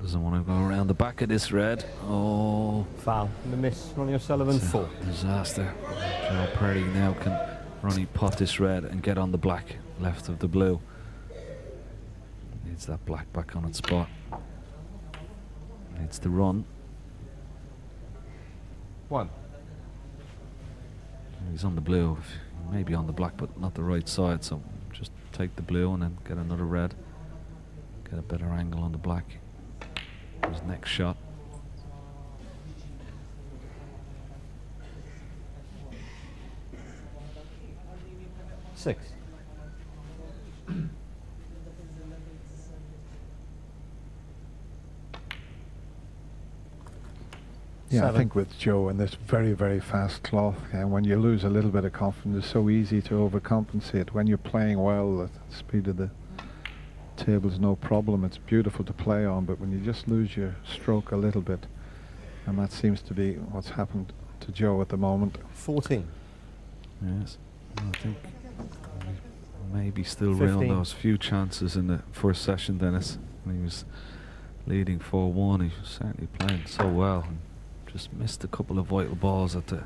Doesn't want to go around the back of this red. Oh. Foul. The miss. Ronnie O'Sullivan, 4. Disaster. Joe Perry now can Ronnie pot this red and get on the black left of the blue. Needs that black back on its spot. Needs to run. 1. He's on the blue. Maybe on the black, but not the right side. So just take the blue and then get another red. Get a better angle on the black. His next shot. Six. Yeah, I think with Joe and this very, very fast cloth, when you lose a little bit of confidence, it's so easy to overcompensate. When you're playing well, at the speed of the table's no problem. It's beautiful to play on, but when you just lose your stroke a little bit, and that seems to be what's happened to Joe at the moment. 14. Yes, I think maybe still real those few chances in the first session, Dennis. When he was leading 4-1, he was certainly playing so well. And just missed a couple of vital balls at the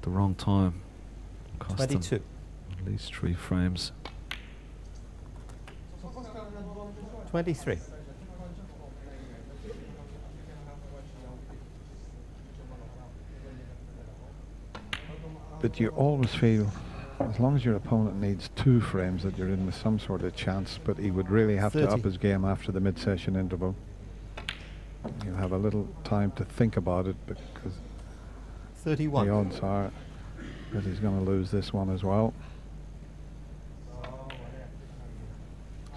wrong time. Cost 22. him at least 3 frames. 23. But you always feel, as long as your opponent needs 2 frames, that you're in with some sort of chance, but he would really have 30. to up his game after the mid-session interval. You'll have a little time to think about it, because 31. the odds are that he's going to lose this one as well.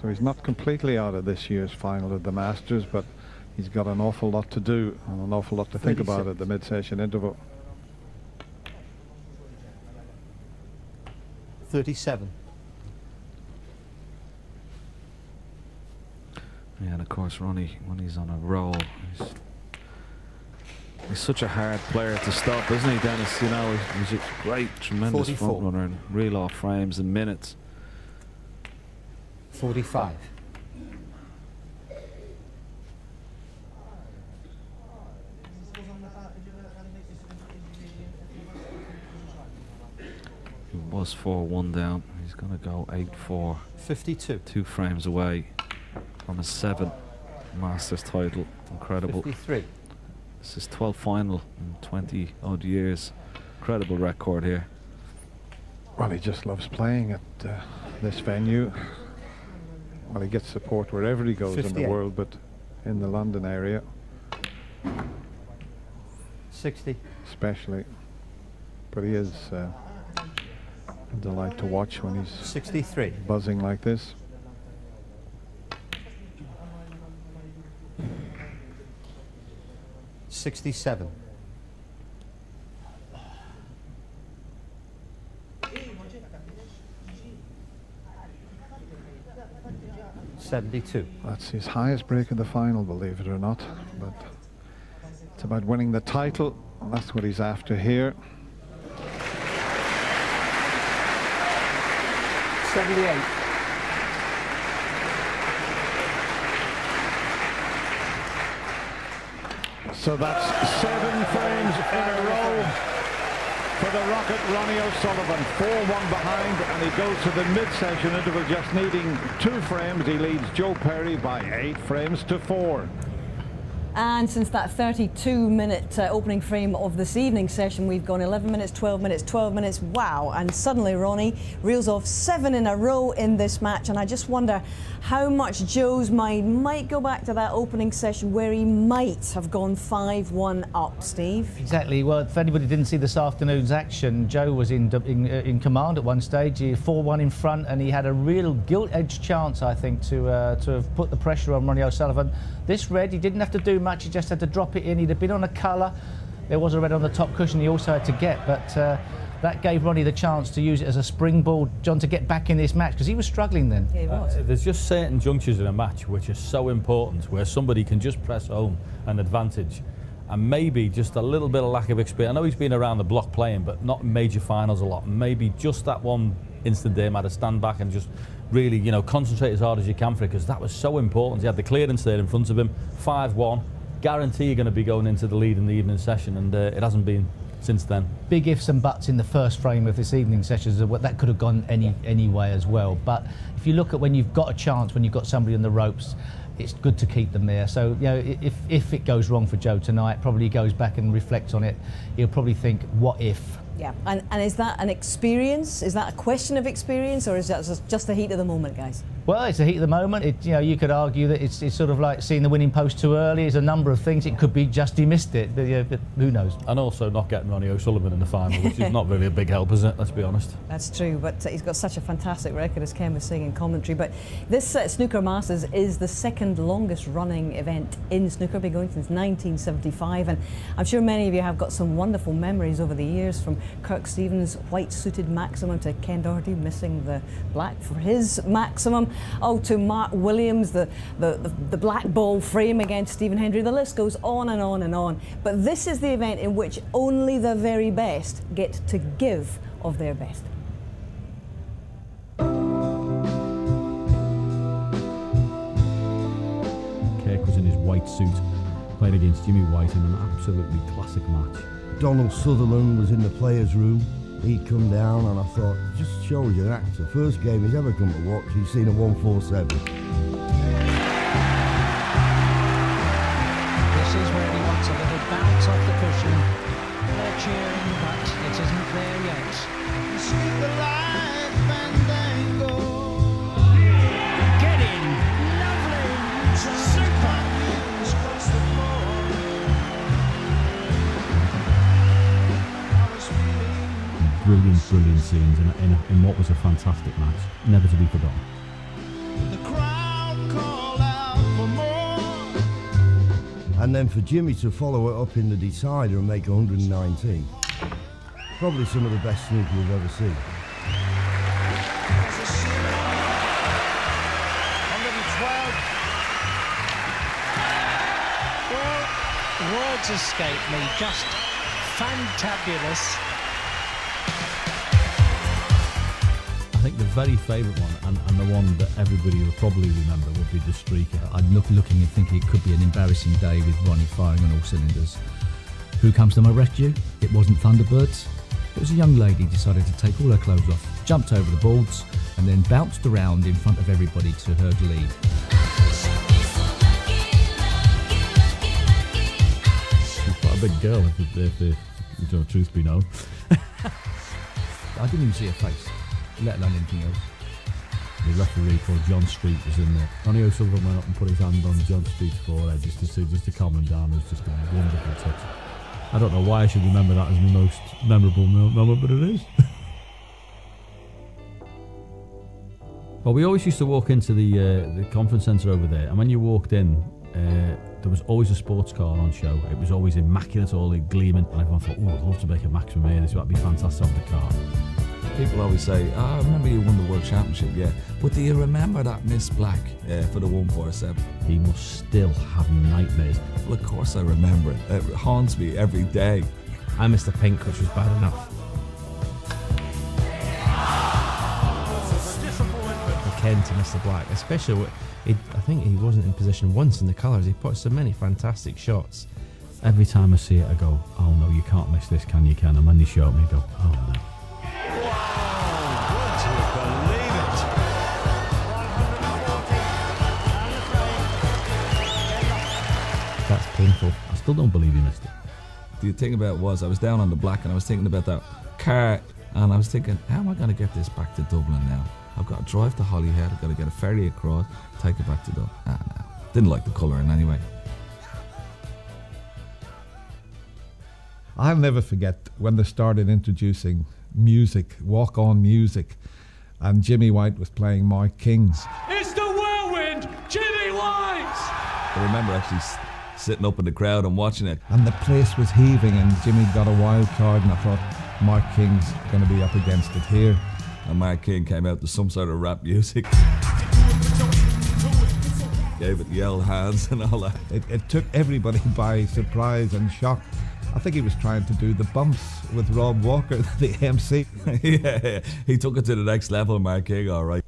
So he's not completely out of this year's final of the Masters, but he's got an awful lot to do and an awful lot to think about at the mid-session interval. 37. Yeah, and of course Ronnie, when he's on a roll, he's such a hard player to stop, isn't he, Dennis? You know, he's a great, tremendous 44. front runner and reel off frames in minutes. 45. He was 4-1 down. He's going to go 8-4. 52. 2 frames away from a 7 Masters title. Incredible. 53. This is 12th final in 20 odd years. Incredible record here. Well, he just loves playing at this venue. Well, he gets support wherever he goes 58. in the world, but in the London area 60. especially. But he is a delight to watch when he's 63. buzzing like this. $67. 72. That's his highest break of the final, believe it or not. But it's about winning the title, and that's what he's after here. 78. So that's 7 frames in a row for the Rocket Ronnie O'Sullivan. 4-1 behind, and he goes to the mid-session interval just needing 2 frames. He leads Joe Perry by 8 frames to 4. And since that 32-minute opening frame of this evening session, we've gone 11 minutes, 12 minutes, 12 minutes. Wow. And suddenly Ronnie reels off 7 in a row in this match. And I just wonder how much Joe's mind might go back to that opening session where he might have gone 5-1 up, Steve. Exactly. Well, if anybody didn't see this afternoon's action, Joe was in command at one stage. He 4-1 in front, and he had a real gilt-edged chance, I think, to have put the pressure on Ronnie O'Sullivan. This red, he didn't have to do much. He just had to drop it in. He'd have been on a colour. There was a red on the top cushion he also had to get, but that gave Ronnie the chance to use it as a springboard, John, to get back in this match, because he was struggling then. Yeah, he was. There's just certain junctures in a match which are so important, where somebody can just press home an advantage, and maybe just a little bit of lack of experience. I know he's been around the block playing, but not in major finals a lot. Maybe just that one instant there, might have stand back and just really, you know, concentrate as hard as you can for it, because that was so important. He had the clearance there in front of him, 5-1. Guarantee you're going to be going into the lead in the evening session, and it hasn't been since then. Big ifs and buts in the first frame of this evening session. That could have gone any way as well. But if you look at when you've got a chance, when you've got somebody on the ropes, it's good to keep them there. So, you know, if it goes wrong for Joe tonight, probably he goes back and reflects on it. He'll probably think, what if? Yeah, and is that an experience? Is that a question of experience, or is that just the heat of the moment, guys? Well, it's the heat of the moment. You know, you could argue that it's sort of like seeing the winning post too early. There's a number of things. It could be just he missed it, but who knows? And also not getting Ronnie O'Sullivan in the final, which is not really a big help, is it? Let's be honest. That's true, but he's got such a fantastic record, as Ken was saying in commentary. But this Snooker Masters is the second longest running event in snooker, been going since 1975, and I'm sure many of you have got some wonderful memories over the years, from Kirk Stevens' white-suited maximum to Ken Doherty missing the black for his maximum. Oh, to Mark Williams, the black ball frame against Stephen Hendry. The list goes on and on and on. But this is the event in which only the very best get to give of their best. Kirk was in his white suit, played against Jimmy White in an absolutely classic match. Donald Sutherland was in the players' room. He'd come down, and I thought, just shows you an actor. First game he's ever come to watch, he's seen a 147. This is where he wants a little bounce off the cushion. They're cheering, but it isn't there yet. See the light fandango. Get in! Lovely! Super! Brilliant scenes in what was a fantastic match, never to be forgotten. The crowd call out for more. And then for Jimmy to follow it up in the decider and make 119, probably some of the best snooker we've ever seen. 112. Well, words escape me. Just fantabulous. I think the very favourite one, and the one that everybody will probably remember, would be the streaker. I'm looking and thinking it could be an embarrassing day with Ronnie firing on all cylinders. Who comes to my rescue? It wasn't Thunderbirds. It was a young lady who decided to take all her clothes off, jumped over the boards, and then bounced around in front of everybody to her lead. She's quite a big girl, if the truth be known. I didn't even see her face, let alone anything else. The referee called John Street was in there. Ronnie O'Sullivan went up and put his hand on John Street's forehead just to calm him down. It was just a wonderful touch. I don't know why I should remember that as my most memorable moment, but it is. Well, we always used to walk into the conference centre over there, and when you walked in, there was always a sports car on show. It was always immaculate, all gleaming, and everyone thought, oh, I'd love to make a maximum here. This would be fantastic on the car. People always say, I remember you won the World Championship, yeah. But do you remember that Miss Black for the 147? He must still have nightmares. Well, of course I remember it. It haunts me every day. I missed the pink, which was bad enough. For Ken to miss the black, especially, I think he wasn't in position once in the colours. He put so many fantastic shots. Every time I see it, I go, oh no, you can't miss this, can you, Ken? And when they show me, I go, oh no. That's painful. I still don't believe he missed it. The thing about it was, I was down on the black and I was thinking about that car, and I was thinking, how am I going to get this back to Dublin now? I've got to drive to Holyhead, I've got to get a ferry across, take it back to Dublin. No. Didn't like the colouring anyway. I'll never forget when they started introducing music, walk-on music, and Jimmy White was playing Mike King's. It's the whirlwind, Jimmy White! I remember actually sitting up in the crowd and watching it. And the place was heaving, and Jimmy got a wild card, and I thought, Mark King's going to be up against it here. And Mark King came out to some sort of rap music. Gave it the old hands and all that. It took everybody by surprise and shock. I think he was trying to do the bumps with Rob Walker, the MC. Yeah, he took it to the next level, Mark King, all right.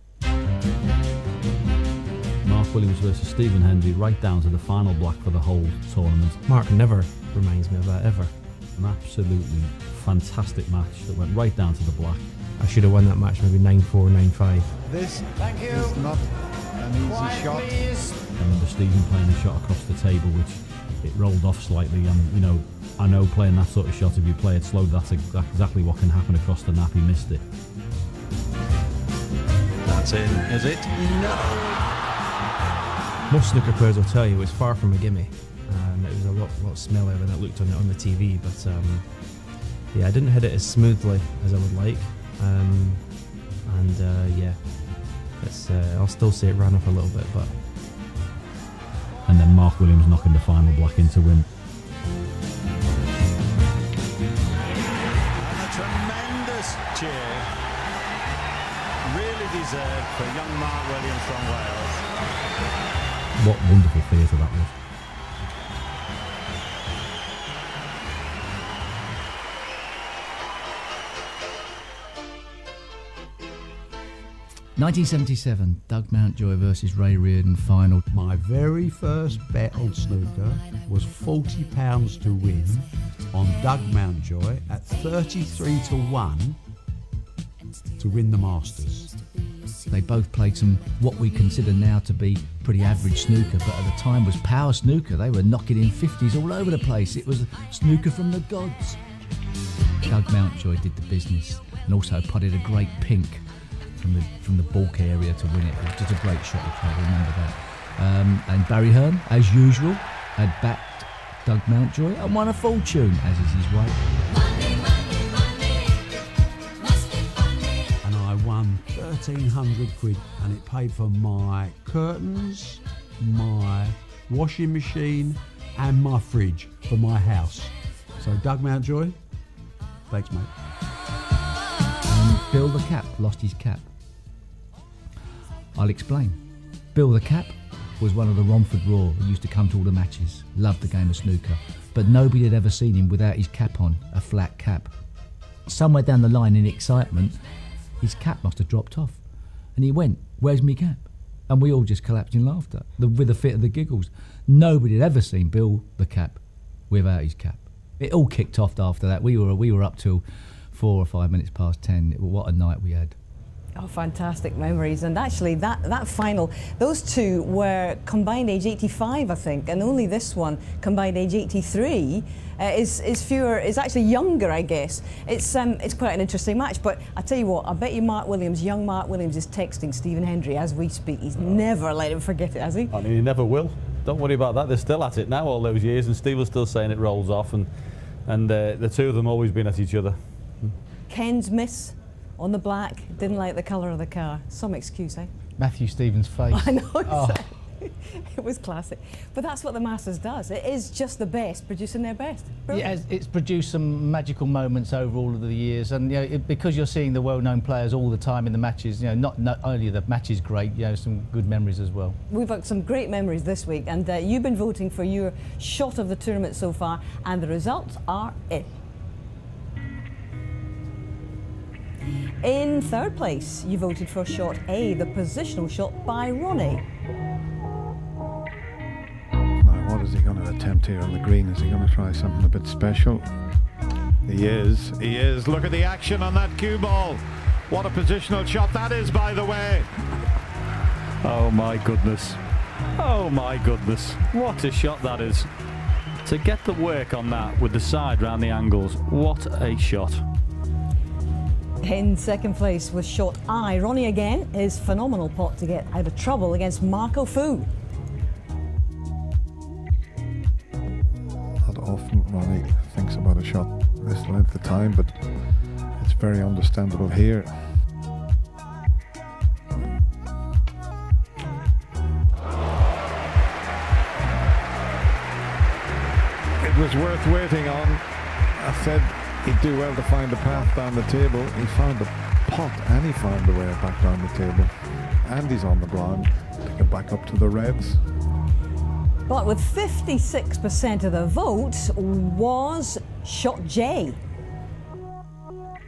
Mark Williams versus Stephen Hendry, right down to the final black for the whole tournament. Mark never reminds me of that, ever. An absolutely fantastic match that went right down to the black. I should have won that match maybe 9-4, 9-5. This is not an easy shot. I remember Stephen playing a shot across the table, which it rolled off slightly. And you know, I know playing that sort of shot, if you play it slow, that's exactly what can happen across the nap. He missed it. That's in, is it? No. Most snooker players will tell you it was far from a gimme. And it was a lot smellier than it looked on the TV. But yeah, I didn't hit it as smoothly as I would like. Yeah, it's, I'll still say it ran off a little bit, but. And then Mark Williams knocking the final black in to win. And a tremendous cheer, really deserved for young Mark Williams from Wales. What wonderful theatre that was. (1977), Doug Mountjoy versus Ray Reardon final. My very first bet on snooker was £40 to win on Doug Mountjoy at 33-1 to win the Masters. They both played some what we consider now to be pretty average snooker, but at the time was power snooker. They were knocking in 50s all over the place. It was snooker from the gods. Doug Mountjoy did the business and also potted a great pink from the bulk area to win it. It was just a great shot to try, remember that. And Barry Hearn, as usual, had backed Doug Mountjoy and won a fortune, as is his way. And I won 1,300 quid, and it paid for my curtains, my washing machine and my fridge for my house. So Doug Mountjoy, thanks mate. And Bill the Cap lost his cap. I'll explain. Bill the Cap was one of the Romford Raw who used to come to all the matches, loved the game of snooker, but nobody had ever seen him without his cap on, a flat cap. Somewhere down the line in excitement, his cap must have dropped off. And he went, "Where's me cap?" And we all just collapsed in laughter, with a fit of the giggles. Nobody had ever seen Bill the Cap without his cap. It all kicked off after that. We were up till 4 or 5 minutes past 10. What a night we had. Oh, fantastic memories. And actually that final, those two were combined age 85, I think, and only this one, combined age 83, is actually younger, I guess. It's quite an interesting match, but I tell you what, I bet you young Mark Williams is texting Stephen Hendry as we speak. He's never let him forget it, has he? I mean, he never will. Don't worry about that. They're still at it now all those years, and Steve was still saying it rolls off, and the two of them always been at each other. Ken's miss on the black, didn't like the colour of the car. Some excuse, eh? Matthew Stevens' face. I know, Oh. it was classic. But that's what the Masters does. It is just the best, producing their best. Yeah, it's produced some magical moments over all of the years, and you know, because you're seeing the well-known players all the time in the matches, you know, not only the matches great, you know, some good memories as well. We've got some great memories this week, and you've been voting for your shot of the tournament so far, and the results are in. In third place, you voted for shot A, the positional shot by Ronnie. Now, what is he going to attempt here on the green? Is he going to try something a bit special? He is. He is. Look at the action on that cue ball. What a positional shot that is, by the way. Oh my goodness. Oh my goodness. What a shot that is. To get the work on that with the side round the angles, what a shot. In second place was shot I. Ronnie again, his phenomenal pot to get out of trouble against Marco Fu. Not often Ronnie thinks about a shot this length of time, but it's very understandable here. It was worth waiting on. I said he'd do well to find a path down the table. He found a pot and he found the way back down the table. And he's on the ground. Take it back up to the Revs. But with 56% of the vote was Shot J.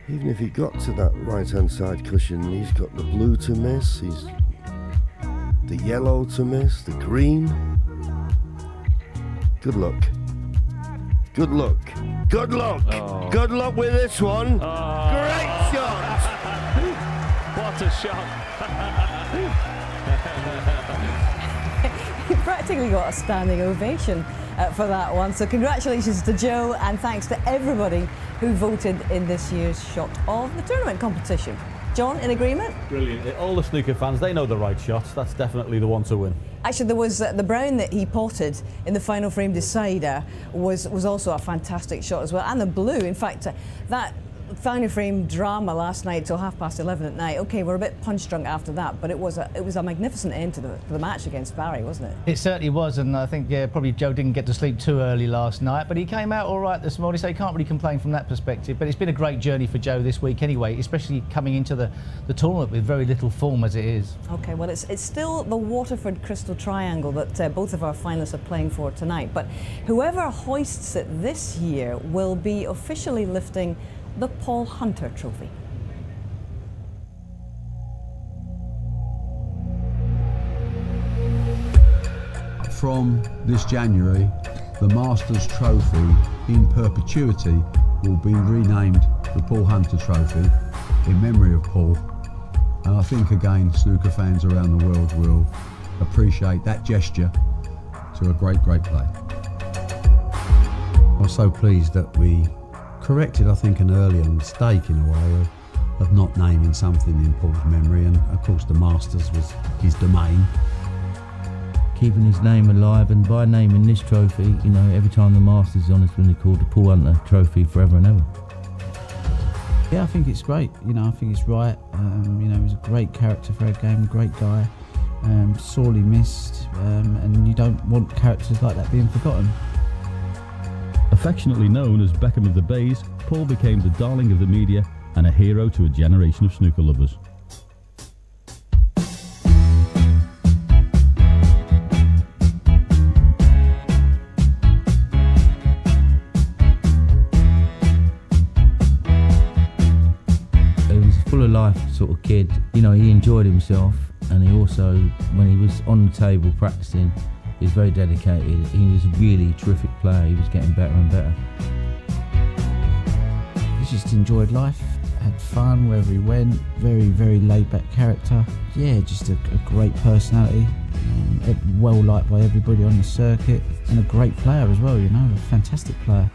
Even if he got to that right-hand side cushion, he's got the blue to miss, he's the yellow to miss, the green. Good luck. Good luck. Good luck. Oh. Good luck with this one. Oh. Great shot. What a shot. He practically got a standing ovation for that one. So congratulations to Joe, and thanks to everybody who voted in this year's Shot of the Tournament competition. John, in agreement? Brilliant. All the snooker fans, they know the right shots. That's definitely the one to win. Actually, there was the brown that he potted in the final frame decider was also a fantastic shot as well, and the blue. In fact, that final frame drama last night till 11:30 at night. Okay, we're a bit punch drunk after that, but it was a magnificent end to the match against Barry, wasn't it? It certainly was, and I think probably Joe didn't get to sleep too early last night, but he came out all right this morning, so he can't really complain from that perspective. But it's been a great journey for Joe this week anyway, especially coming into the tournament with very little form as it is. Okay, well it's still the Waterford Crystal Triangle that both of our finalists are playing for tonight, but whoever hoists it this year will be officially lifting the Paul Hunter Trophy. From this January, the Masters Trophy in perpetuity will be renamed the Paul Hunter Trophy in memory of Paul. And I think again, snooker fans around the world will appreciate that gesture to a great, great play. I'm so pleased that we corrected, I think, an earlier mistake in a way of not naming something in Paul's memory, and of course the Masters was his domain. Keeping his name alive, and by naming this trophy, you know, every time the Masters is on, it's going to be called the Paul Hunter Trophy forever and ever. Yeah, I think it's great. You know, I think it's right. You know, he's a great character for our game, great guy, sorely missed, and you don't want characters like that being forgotten. Affectionately known as Beckham of the Bays, Paul became the darling of the media and a hero to a generation of snooker lovers. He was a full of life sort of kid. You know, he enjoyed himself, and he also, when he was on the table practicing, he was very dedicated. He was a really terrific player. He was getting better and better. He just enjoyed life, had fun wherever he went, very, very laid-back character. Yeah, just a great personality, well liked by everybody on the circuit, and a great player as well, you know, a fantastic player.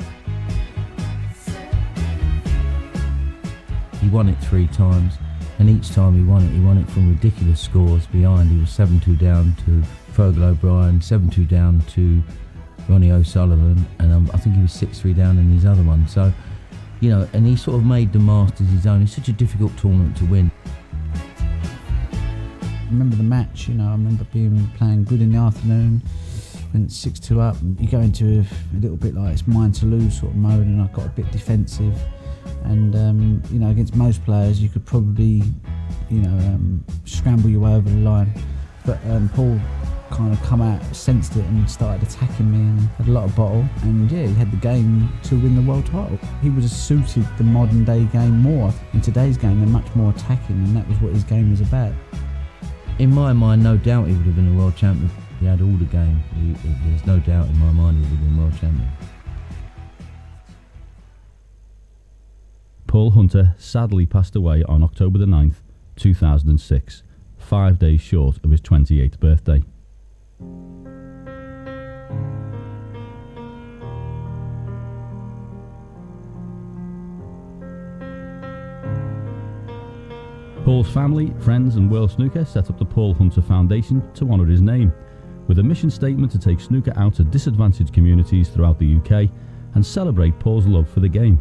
He won it 3 times, and each time he won it from ridiculous scores behind. He was 7-2 down to Fergal O'Brien, 7-2 down to Ronnie O'Sullivan, and I think he was 6-3 down in his other one. So, you know, and he sort of made the Masters his own. It's such a difficult tournament to win. I remember the match, you know, I remember playing good in the afternoon, went 6-2 up, and you go into a little bit like it's mine to lose sort of mode, and I got a bit defensive. And, you know, against most players, you could probably, you know, scramble your way over the line. But Paul kind of come out, sensed it, and started attacking me, and had a lot of bottle. And yeah, he had the game to win the world title. He would have suited the modern day game more. In today's game, they're much more attacking, and that was what his game was about. In my mind, no doubt he would have been a world champion. He had all the game. There's no doubt in my mind he would have been world champion. Paul Hunter sadly passed away on October the 9th, 2006, 5 days short of his 28th birthday. Paul's family, friends and World Snooker set up the Paul Hunter Foundation to honour his name, with a mission statement to take snooker out to disadvantaged communities throughout the UK and celebrate Paul's love for the game.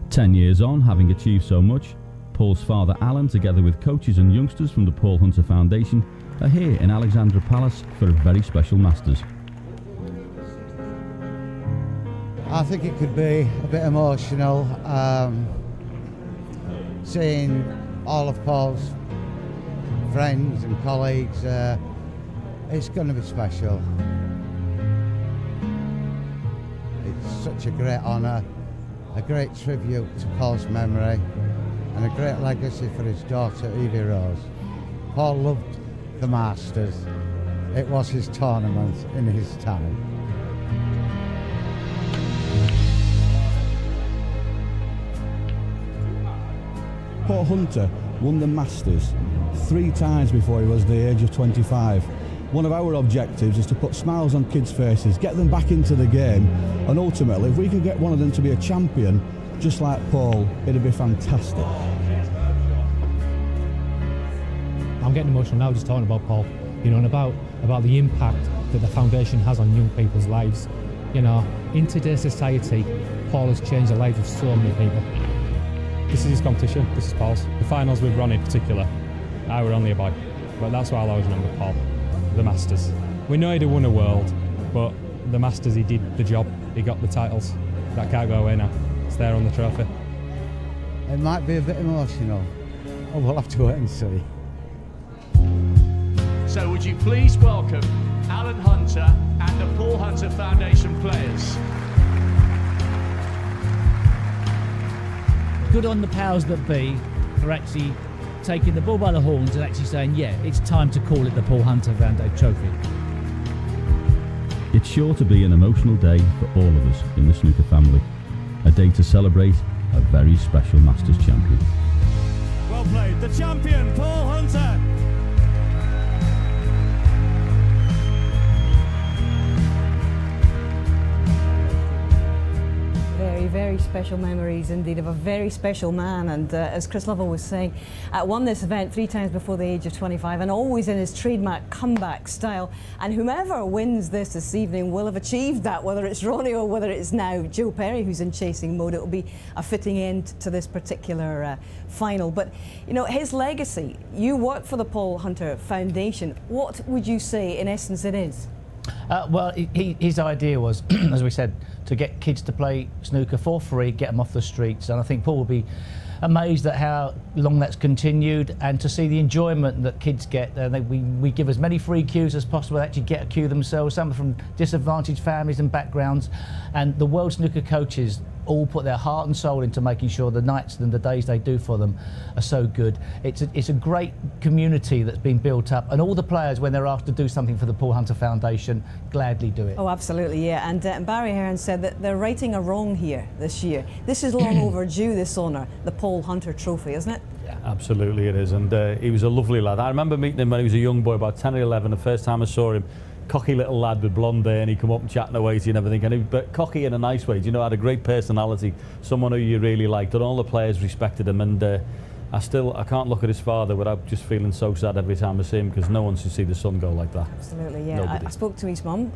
10 years on, having achieved so much, Paul's father Alan, together with coaches and youngsters from the Paul Hunter Foundation, are here in Alexandra Palace for a very special Masters. I think it could be a bit emotional, seeing all of Paul's friends and colleagues. It's going to be special. It's such a great honour, a great tribute to Paul's memory, and a great legacy for his daughter Evie Rose. Paul loved the Masters. It was his tournament in his time. Paul Hunter won the Masters 3 times before he was the age of 25. One of our objectives is to put smiles on kids' faces, get them back into the game, and ultimately, if we can get one of them to be a champion, just like Paul, it'd be fantastic. I'm getting emotional now just talking about Paul, you know, and about the impact that the foundation has on young people's lives. You know, in today's society, Paul has changed the lives of so many people. This is his competition, this is Paul's. The finals with Ronnie in particular, I were only a boy, but that's why I'll always remember Paul, the Masters. We know he'd have won a world, but the Masters, he did the job, he got the titles. That can't go away now, it's there on the trophy. It might be a bit emotional. Oh, we'll have to wait and see. So would you please welcome Alan Hunter and the Paul Hunter Foundation players. Good on the powers that be for actually taking the bull by the horns and actually saying, yeah, it's time to call it the Paul Hunter Foundation Trophy. It's sure to be an emotional day for all of us in the snooker family. A day to celebrate a very special Masters champion. Well played, the champion, Paul Hunter. Very, very special memories indeed of a very special man, and as Chris Lovell was saying, won this event 3 times before the age of 25 and always in his trademark comeback style, and whomever wins this evening will have achieved that, whether it's Ronnie or whether it's now Joe Perry who's in chasing mode. It will be a fitting end to this particular final. But you know, his legacy, you work for the Paul Hunter Foundation. What would you say in essence it is? Well, his idea was, as we said, to get kids to play snooker for free, get them off the streets, and I think Paul will be amazed at how long that's continued, and to see the enjoyment that kids get. We give as many free cues as possible, actually get a cue themselves, some from disadvantaged families and backgrounds, and the World Snooker coaches all put their heart and soul into making sure the nights and the days they do for them are so good. It's a great community that's been built up, and all the players, when they're asked to do something for the Paul Hunter Foundation, gladly do it. Oh, absolutely, yeah. And Barry Hearn said that they're righting a wrong here this year. This is long overdue, this honour, the Paul Hunter Trophy, isn't it? Yeah, absolutely it is. And he was a lovely lad. I remember meeting him when he was a young boy, about 10 or 11, the first time I saw him. Cocky little lad with blonde hair, and he come up and chatting away to you and everything, but cocky in a nice way, you know, had a great personality, someone who you really liked, and all the players respected him. And I can't look at his father without just feeling so sad every time I see him, because no one should see the son go like that. Absolutely, yeah. I spoke to his mum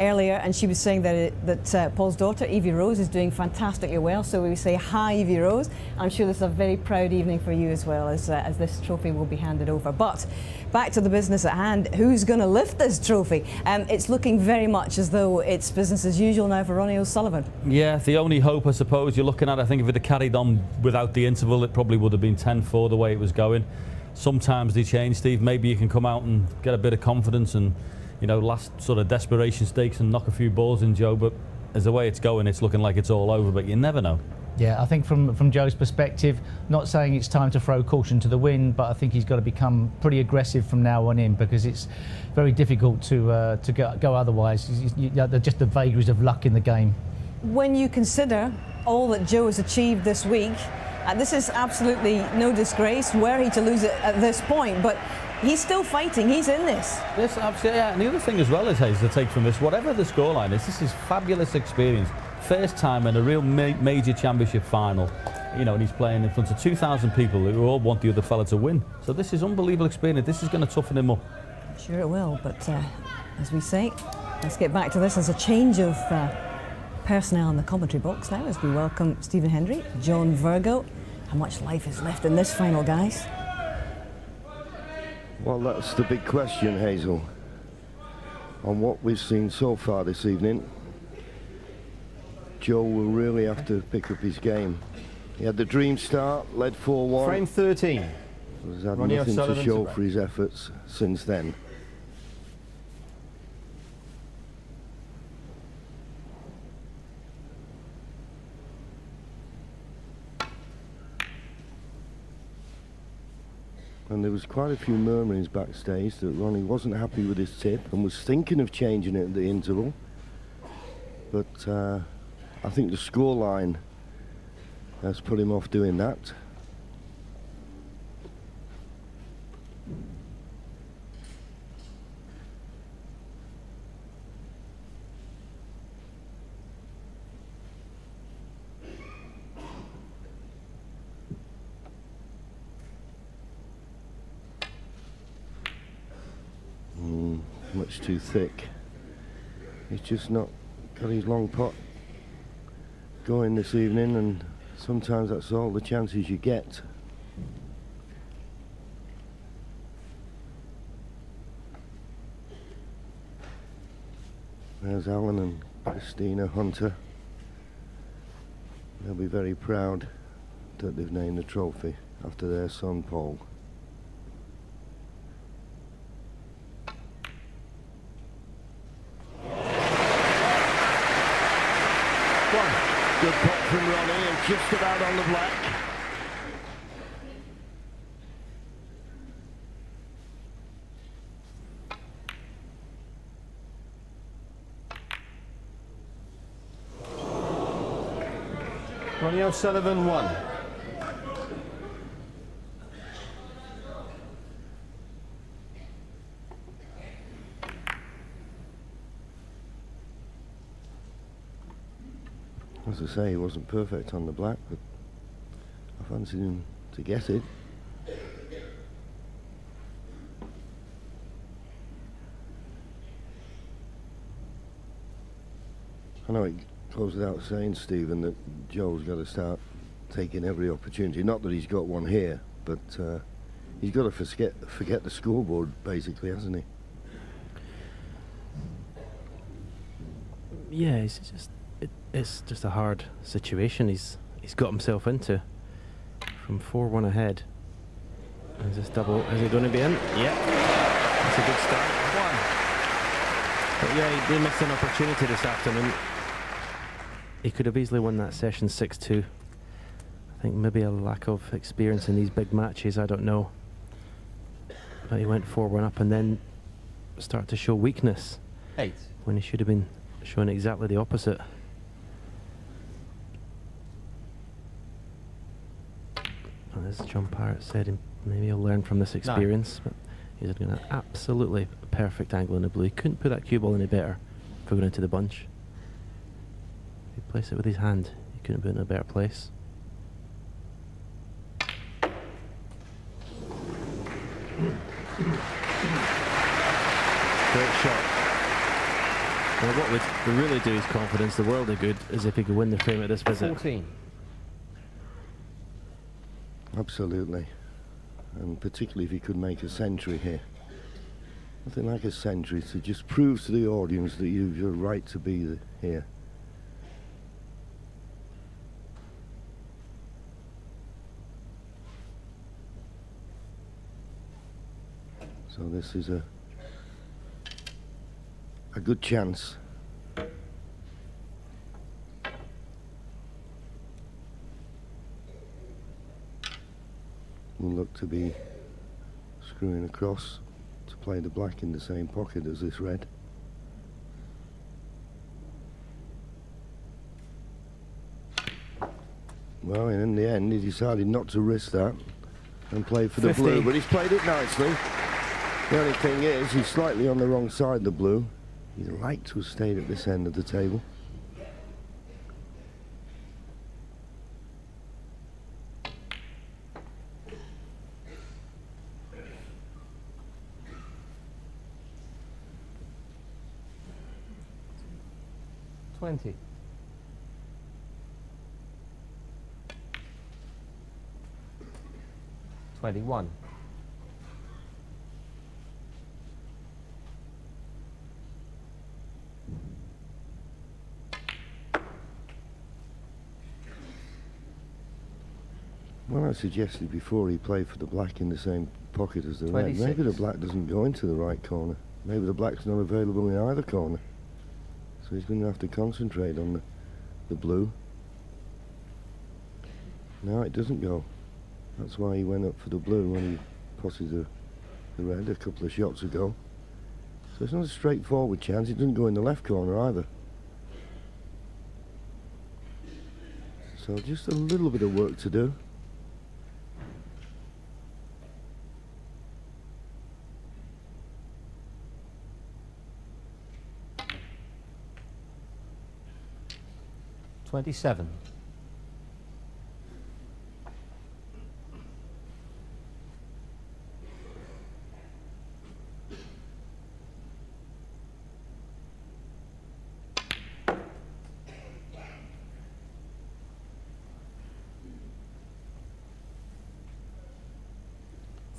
earlier, and she was saying that Paul's daughter Evie Rose is doing fantastically well, so we say hi Evie Rose. I'm sure this is a very proud evening for you as well, as this trophy will be handed over. But back to the business at hand, who's going to lift this trophy? It's looking very much as though it's business as usual now for Ronnie O'Sullivan. Yeah, the only hope I suppose you're looking at, I think if it had carried on without the interval, it probably would have been 10-4 the way it was going. Sometimes they change, Steve. Maybe you can come out and get a bit of confidence and, you know, last sort of desperation stakes and knock a few balls in, Joe. But as the way it's going, it's looking like it's all over, but you never know. Yeah, I think from Joe's perspective, not saying it's time to throw caution to the wind, but I think he's got to become pretty aggressive from now on in, because it's very difficult to go otherwise. Just the vagaries of luck in the game. When you consider all that Joe has achieved this week, this is absolutely no disgrace were he to lose it at this point, but he's still fighting, he's in this. Yes, absolutely, yeah. And the other thing as well is, Hayes, to take from this, whatever the scoreline is, this is fabulous experience. First time in a real major championship final, you know, and he's playing in front of 2,000 people who all want the other fella to win. So this is unbelievable experience. This is going to toughen him up. I'm sure it will, but as we say, let's get back to this. There's a change of personnel in the commentary box now as we welcome Stephen Hendry, John Virgo. How much life is left in this final, guys? Well, that's the big question, Hazel. On what we've seen so far this evening, Joe will really have to pick up his game. He had the dream start, led 4-1. Frame 13. He's had Ronnie nothing to O'Sullivan show to for his efforts since then. And there was quite a few murmurings backstage that Ronnie wasn't happy with his tip and was thinking of changing it at the interval. But I think the scoreline has put him off doing that. Much too thick. He's just not got his long pot going this evening, and sometimes that's all the chances you get. There's Alan and Christina Hunter. They'll be very proud that they've named the trophy after their son Paul. Good pot from Ronnie and just about on the black. Ronnie O'Sullivan 1. As I say, he wasn't perfect on the black, but I fancied him to get it. I know it goes without saying, Stephen, that Joe's got to start taking every opportunity. Not that he's got one here, but he's got to forget the scoreboard, basically, hasn't he? Yeah, it's just a hard situation he's got himself into. From 4-1 ahead. Is this double, is it going to be in? Yeah. That's a good start. But yeah, he missed an opportunity this afternoon. He could have easily won that session 6-2. I think maybe a lack of experience in these big matches, I don't know. But he went 4-1 up and then started to show weakness. 8. When he should have been showing exactly the opposite. And as John Parrott said, maybe he'll learn from this experience. But he's got an absolutely perfect angle in the blue. He couldn't put that cue ball any better for going into the bunch. If he placed it with his hand, he couldn't put it in a better place. Great shot. Well, what would really do his confidence the world of good is if he could win the frame at this visit. 14. Absolutely. And particularly if he could make a century here. Nothing like a century to just prove to the audience that you've your right to be here. So this is a good chance. Will look to be screwing across to play the black in the same pocket as this red. Well, and in the end he decided not to risk that and play for the 50. blue, but he's played it nicely. The only thing is he's slightly on the wrong side of the blue. He'd like to have stayed at this end of the table. $20. 21. Well, I suggested before he played for the black in the same pocket as the red. 26. Maybe the black doesn't go into the right corner. Maybe the black's not available in either corner. So he's going to have to concentrate on the blue. No, it doesn't go. That's why he went up for the blue when he potted the red a couple of shots ago. So it's not a straightforward chance. It doesn't go in the left corner either. So just a little bit of work to do. $27.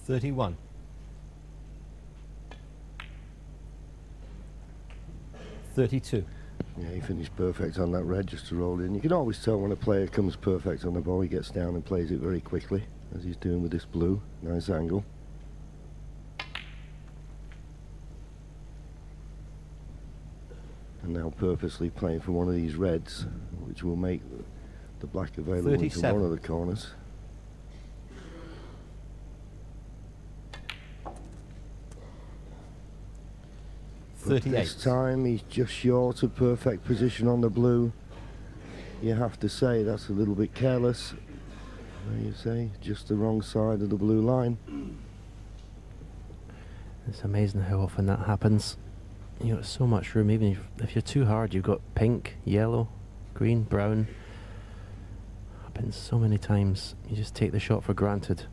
$31. $32. Yeah, he finished perfect on that red just to roll in. You can always tell when a player comes perfect on the ball, he gets down and plays it very quickly, as he's doing with this blue. Nice angle. And now purposely playing for one of these reds, which will make the black available into 37. one of the corners. But 38. this time he's just short of perfect position on the blue. You have to say that's a little bit careless. What do you say? Just the wrong side of the blue line. It's amazing how often that happens. You've got so much room. Even if you're too hard, you've got pink, yellow, green, brown. Happens so many times. You just take the shot for granted.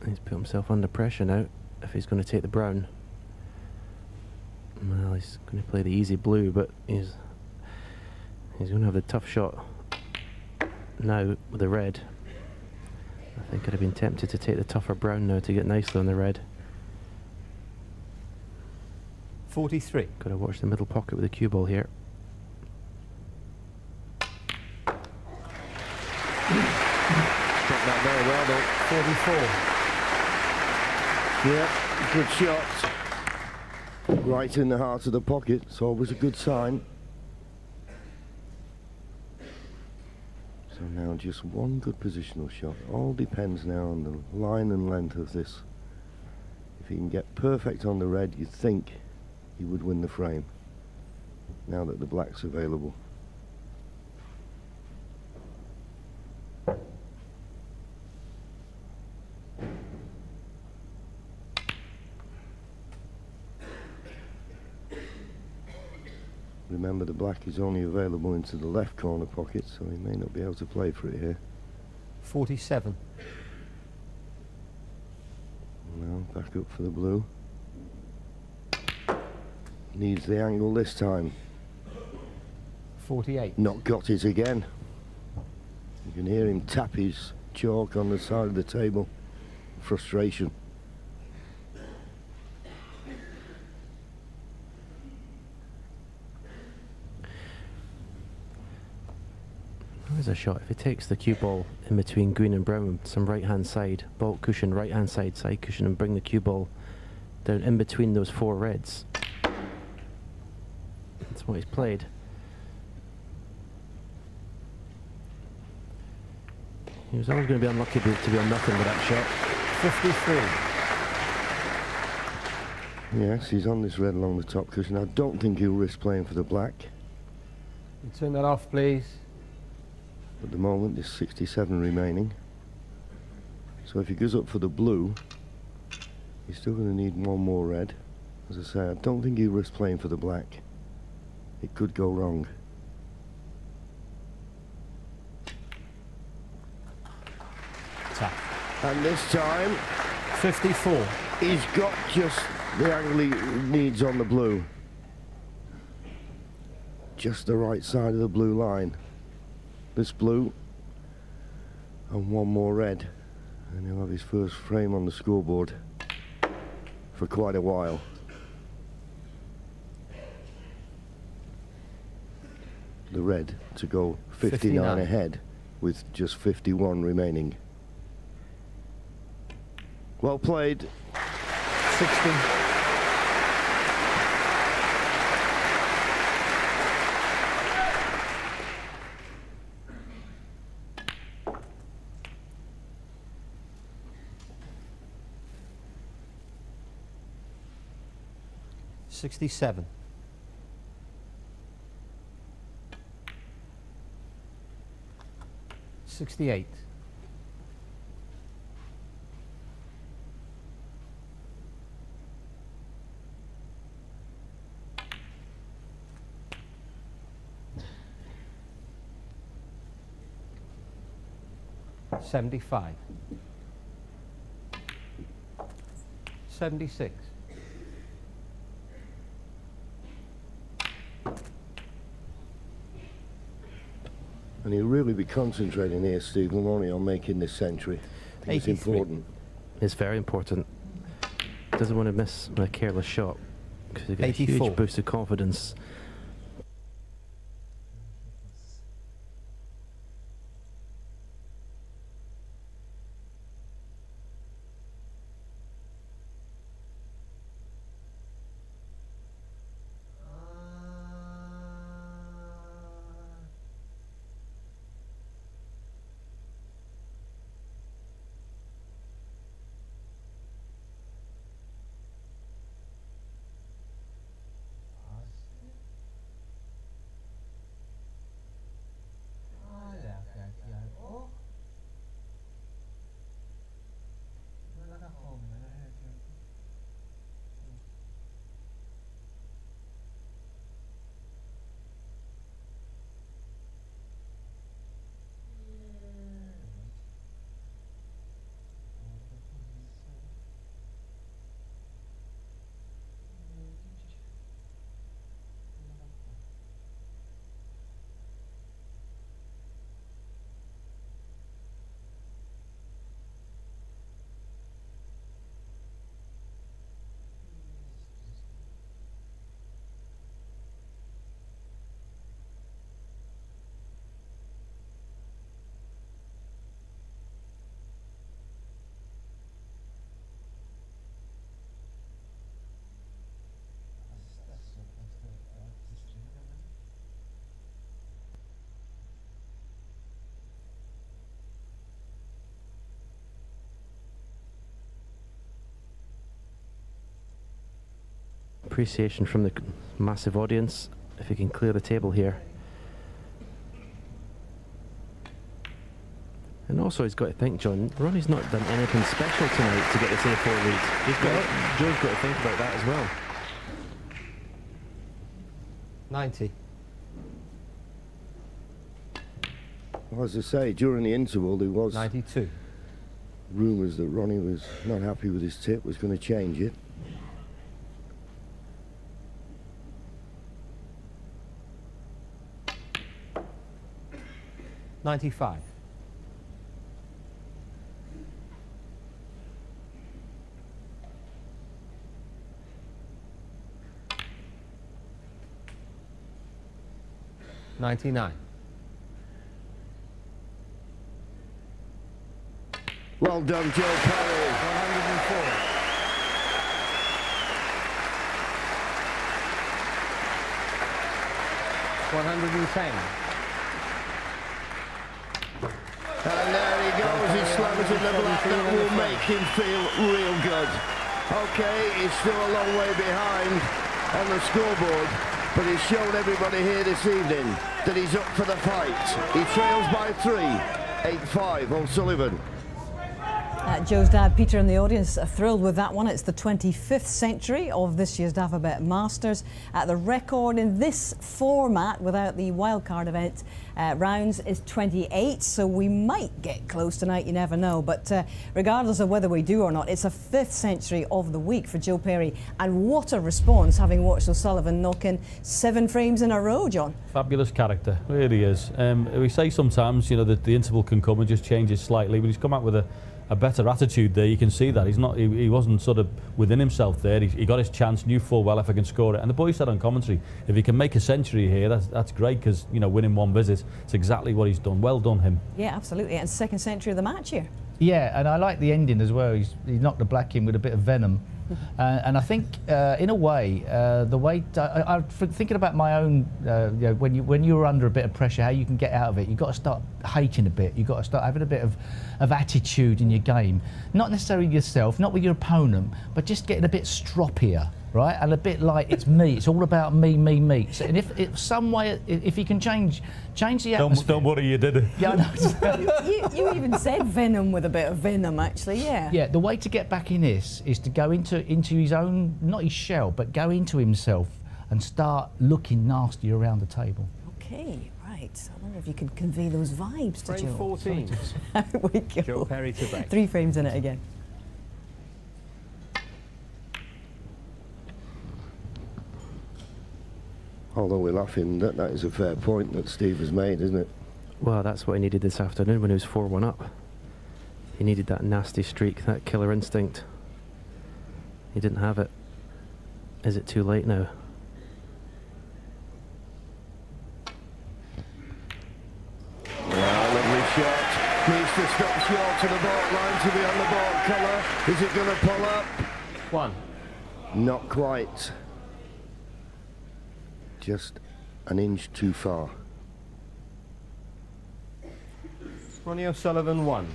He's put himself under pressure now if he's going to take the brown. Well, he's going to play the easy blue, but he's going to have the tough shot now with the red. I think I'd have been tempted to take the tougher brown now to get nicely on the red. 43. Got to watch the middle pocket with the cue ball here. Struck that very well though. 44. Yeah, good shot. Right in the heart of the pocket. It's always a good sign. So now just one good positional shot. All depends now on the line and length of this. If he can get perfect on the red, you'd think he would win the frame. Now that the black's available. Remember, the black is only available into the left corner pocket, so he may not be able to play for it here. 47. Now back up for the blue. Needs the angle this time. 48. Not got it again. You can hear him tap his chalk on the side of the table. Frustration. There's a shot. If he takes the cue ball in between green and brown, some right hand side, ball cushion, right hand side, side cushion, and bring the cue ball down in between those four reds. That's what he's played. He was always going to be unlucky to be on nothing with that shot. 53. Yes, he's on this red along the top cushion. I don't think he'll risk playing for the black. You turn that off, please. At the moment, there's 67 remaining. So if he goes up for the blue, he's still going to need one more red. As I say, I don't think he'll risk playing for the black. It could go wrong. Tap. And this time, 54. He's got just the angle he needs on the blue. Just the right side of the blue line. This blue and one more red, and he'll have his first frame on the scoreboard for quite a while. the red to go 59 ahead with just 51 remaining. Well played. 60. $67. 68. 75. 76. 'And he'll really be concentrating here, Stephen, won't he, on making this century. It's important. It's very important. Doesn't want to miss a careless shot because he got a 84. huge boost of confidence. Appreciation from the massive audience if he can clear the table here. And also he's got to think, John, Ronnie's not done anything special tonight to get this A4 lead. Joe's got to think about that as well. 90. Well, as I say, during the interval there was 92. rumours that Ronnie was not happy with his tip, was going to change it. $95. 99. Well done, Joe Perry. 104. 110. And there he goes, he slams in the black. That will make him feel real good. Okay, he's still a long way behind on the scoreboard, but he's shown everybody here this evening that he's up for the fight. He trails by 3, 8-5 O'Sullivan. Joe's dad, Peter, in the audience, thrilled with that one. It's the 25th century of this year's Dafabet Masters. The record in this format, without the wildcard event rounds, is 28, so we might get close tonight, you never know. But regardless of whether we do or not, it's a 5th century of the week for Joe Perry. And what a response, having watched O'Sullivan knock in 7 frames in a row, John. Fabulous character, really is. We say sometimes, you know, that the interval can come and just change it slightly, but he's come out with a a better attitude there. You can see that he's not. He wasn't sort of within himself there. He got his chance, knew full well if I can score it. And the boy said on commentary, if he can make a century here, that's great, because you know, winning one visit, it's exactly what he's done. Well done him. Yeah, absolutely. And second century of the match here. Yeah, and I like the ending as well. He knocked the black in with a bit of venom. And I think, in a way, the way I'm thinking about my own, you know, when you're under a bit of pressure, how you can get out of it. You've got to start hating a bit. You've got to start having a bit of attitude in your game. Not necessarily yourself, not with your opponent, but just getting a bit stroppier, right? And a bit like, it's me. It's all about me, me, me. So, and if some way, if you can change the atmosphere. Don't worry, you did it. Yeah, I know. you even said venom with a bit of venom, actually. Yeah. Yeah. The way to get back in this is to go into his own, not his shell, but go into himself and start looking nasty around the table. Okay. Right. I wonder if you could convey those vibes to Frame Joe. 14. There we go. Joe Perry to break. 3 frames in it again. Although we're laughing, that is a fair point that Steve has made, isn't it? Well, that's what he needed this afternoon when he was 4-1 up. He needed that nasty streak, that killer instinct. He didn't have it. Is it too late now? Lovely shot. Needs to stop short to the baulk line to be on the baulk collar. Is it going to pull up? 1. Not quite. Just an inch too far. Ronnie O'Sullivan 1.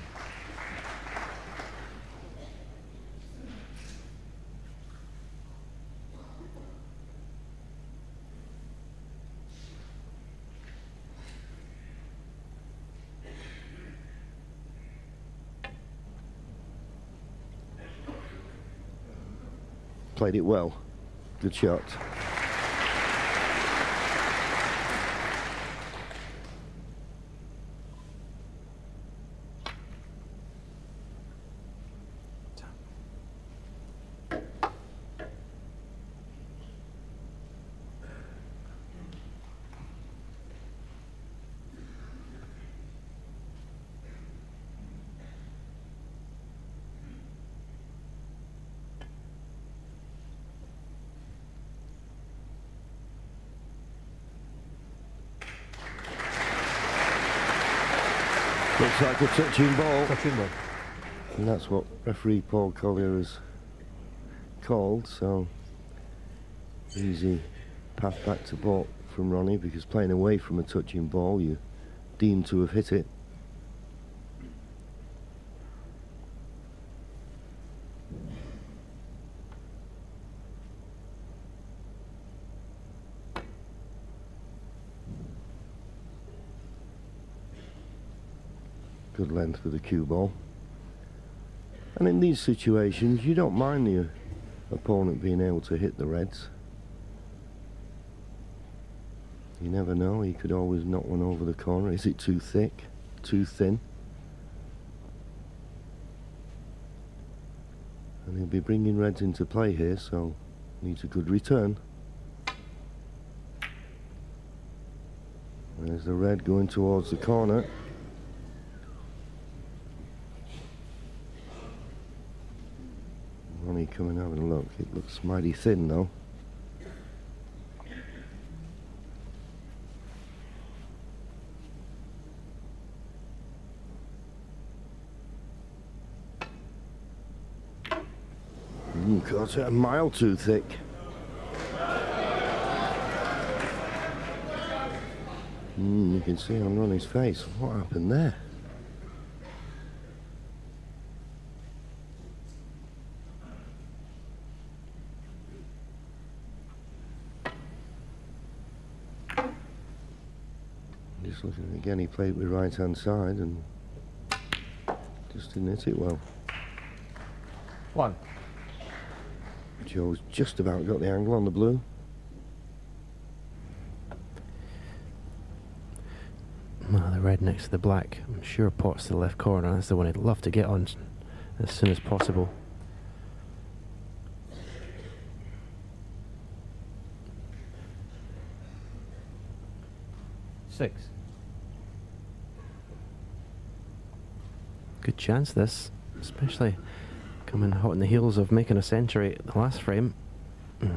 Played it well. Good shot. Looks like a touching ball. Touching ball. And that's what referee Paul Collier has called, so easy path back to baulk from Ronnie, because playing away from a touching ball, you deem to have hit it. Good length with the cue ball. And in these situations, you don't mind the opponent being able to hit the reds. You never know, he could always knock one over the corner. Is it too thick? Too thin? And he'll be bringing reds into play here, so needs a good return. There's the red going towards the corner. Ronnie coming over and look. It looks mighty thin though. Caught it a mile too thick. You can see on Ronnie's face what happened there. Just looking again, he played with right hand side and just didn't hit it well. 1. Joe's just about got the angle on the blue. Well, the red next to the black, I'm sure pots to the left corner. That's the one I'd love to get on as soon as possible. Six. Good chance, this. especially coming hot on the heels of making a century at the last frame.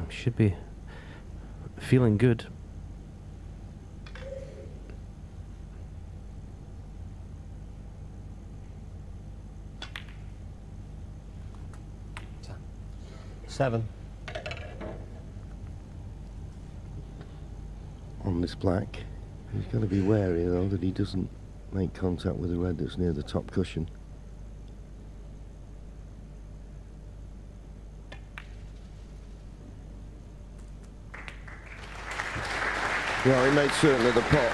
Should be feeling good. Seven. On this black, he's got to be wary though that he doesn't make contact with the red that's near the top cushion. Well, he made certain of the pot.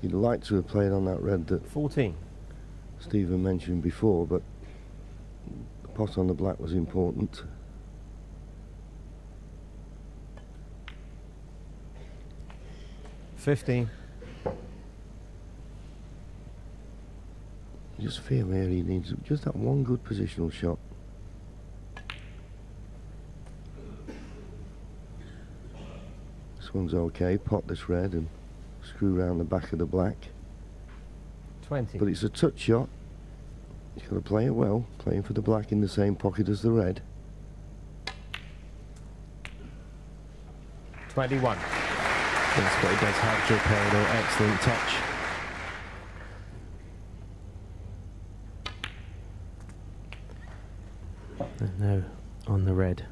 He'd like to have played on that red that 14. Stephen mentioned before, but the pot on the black was important. $15. Just feel here he needs just that one good positional shot. This one's okay. Pot this red and screw round the back of the black. 20. But it's a touch shot. He's got to play it well, playing for the black in the same pocket as the red. 21. That's what he does have, Joe Perry, though. Excellent touch. And now on the red.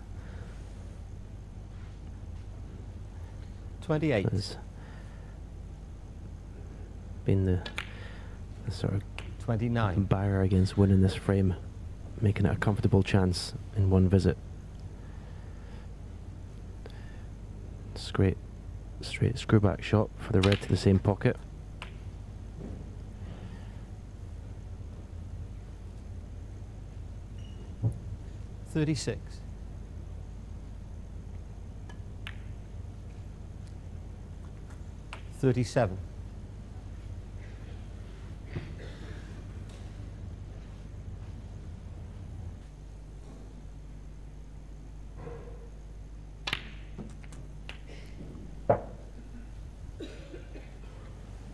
28. Has been the sort of 29 barrier against winning this frame, making it a comfortable chance in one visit. Straight screw back shot for the red to the same pocket. $36. 37.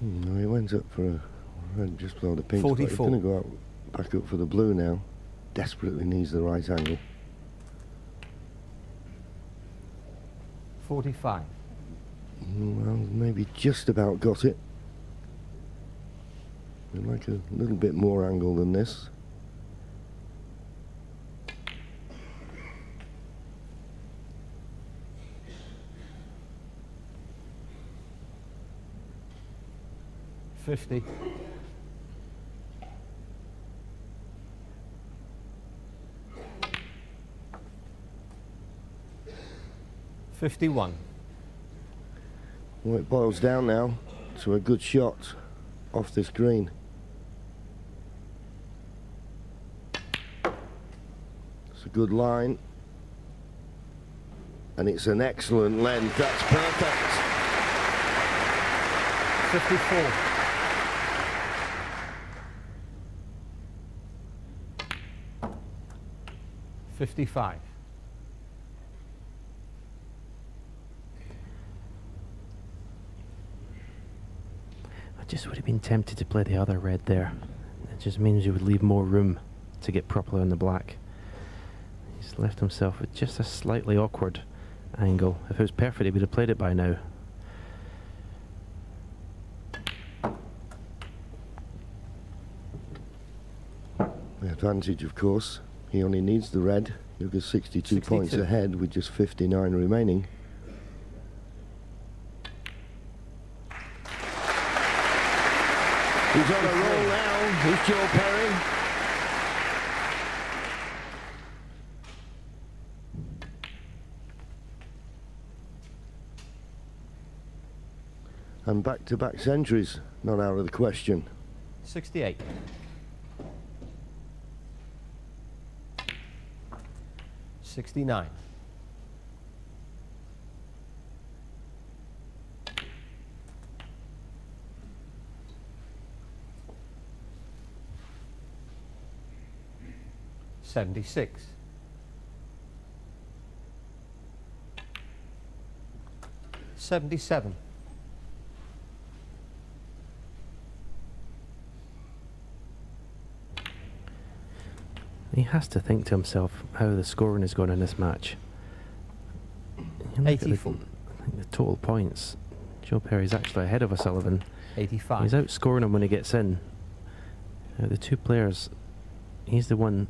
No, he went up for a red just below the pink. 44. He's going to go out back up for the blue now. Desperately needs the right angle. 45. Well, maybe just about got it. I'd like a little bit more angle than this. $50. 51. Well, it boils down now to a good shot off this green. It's a good line. And it's an excellent length. That's perfect. 54. 55. I just would have been tempted to play the other red there. It just means you would leave more room to get properly on the black. He's left himself with just a slightly awkward angle. If it was perfect, he would have played it by now. The advantage, of course, he only needs the red. He'll get 62 points ahead with just 59 remaining. He's on a roll now. He's Joe Perry. And back-to-back centuries, not out of the question. 68. 69. 76. 77. He has to think to himself how the scoring is going in this match. 84. I think the total points, Joe Perry's actually ahead of O'Sullivan. 85. He's outscoring him when he gets in. The two players, he's the one